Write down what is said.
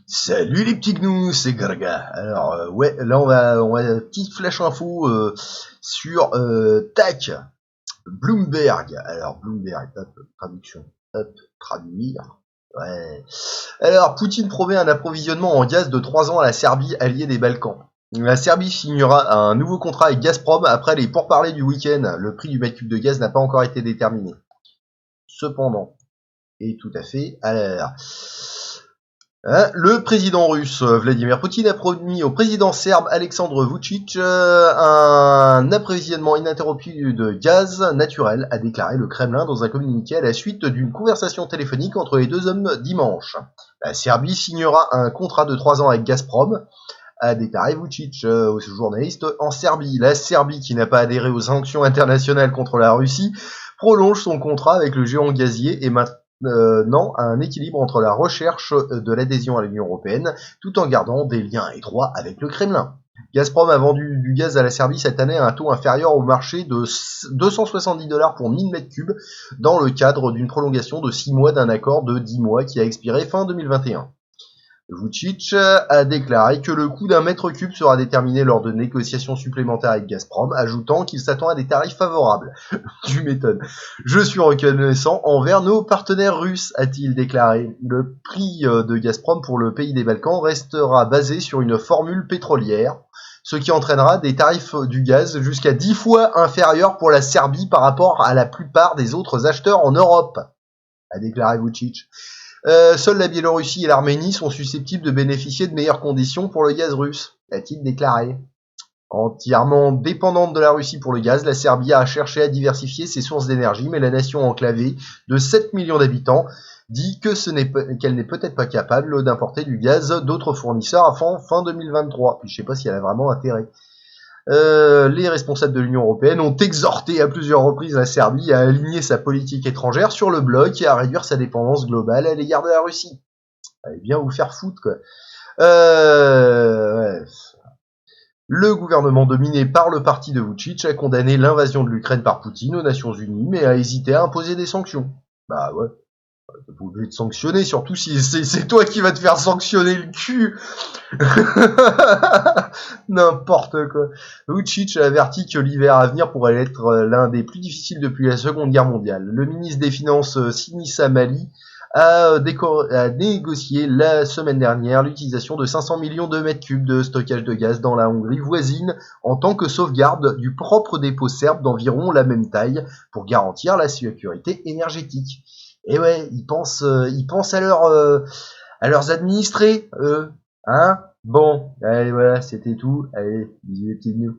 Salut les petits gnous, c'est Garga. Alors ouais, là on va petite flash info sur tac Bloomberg. Alors Bloomberg, hop, traduction, hop, traduire. Ouais. Alors Poutine promet un approvisionnement en gaz de 3 ans à la Serbie, alliée des Balkans. La Serbie signera un nouveau contrat avec Gazprom après les pourparlers du week-end. Le prix du mètre cube de gaz n'a pas encore été déterminé. Cependant, et tout à fait à l'heure. Le président russe Vladimir Poutine a promis au président serbe Alexandre Vučić un approvisionnement ininterrompu de gaz naturel, a déclaré le Kremlin dans un communiqué à la suite d'une conversation téléphonique entre les deux hommes dimanche. La Serbie signera un contrat de 3 ans avec Gazprom, a déclaré Vučić aux journalistes en Serbie. La Serbie, qui n'a pas adhéré aux sanctions internationales contre la Russie, prolonge son contrat avec le géant gazier et maintenant un équilibre entre la recherche de l'adhésion à l'Union européenne tout en gardant des liens étroits avec le Kremlin. Gazprom a vendu du gaz à la Serbie cette année à un taux inférieur au marché de $270 pour 1000 m3 dans le cadre d'une prolongation de 6 mois d'un accord de 10 mois qui a expiré fin 2021. Vučić a déclaré que le coût d'un mètre cube sera déterminé lors de négociations supplémentaires avec Gazprom, ajoutant qu'il s'attend à des tarifs favorables. Tu m'étonnes. Je suis reconnaissant envers nos partenaires russes, a-t-il déclaré. Le prix de Gazprom pour le pays des Balkans restera basé sur une formule pétrolière, ce qui entraînera des tarifs du gaz jusqu'à 10 fois inférieurs pour la Serbie par rapport à la plupart des autres acheteurs en Europe, a déclaré Vučić. Seuls la Biélorussie et l'Arménie sont susceptibles de bénéficier de meilleures conditions pour le gaz russe, a-t-il déclaré. Entièrement dépendante de la Russie pour le gaz, la Serbie a cherché à diversifier ses sources d'énergie, mais la nation enclavée de 7 millions d'habitants dit qu'elle n'est peut-être pas capable d'importer du gaz d'autres fournisseurs avant fin 2023. Puis je sais pas si elle a vraiment intérêt. Les responsables de l'Union européenne ont exhorté à plusieurs reprises la Serbie à aligner sa politique étrangère sur le bloc et à réduire sa dépendance globale à l'égard de la Russie. Allez bien vous faire foutre, quoi. Ouais. Le gouvernement dominé par le parti de Vučić a condamné l'invasion de l'Ukraine par Poutine aux Nations Unies, mais a hésité à imposer des sanctions. Bah ouais. T'es pas obligé de sanctionner, surtout si c'est toi qui vas te faire sanctionner le cul. N'importe quoi. Vučić a averti que l'hiver à venir pourrait être l'un des plus difficiles depuis la Seconde Guerre mondiale. Le ministre des Finances Sinisa Mali a négocié la semaine dernière l'utilisation de 500 millions de mètres cubes de stockage de gaz dans la Hongrie voisine en tant que sauvegarde du propre dépôt serbe d'environ la même taille pour garantir la sécurité énergétique. Et ouais, ils pensent à leurs administrés, hein. Bon, allez voilà, c'était tout. Allez, bisous les petits gnous.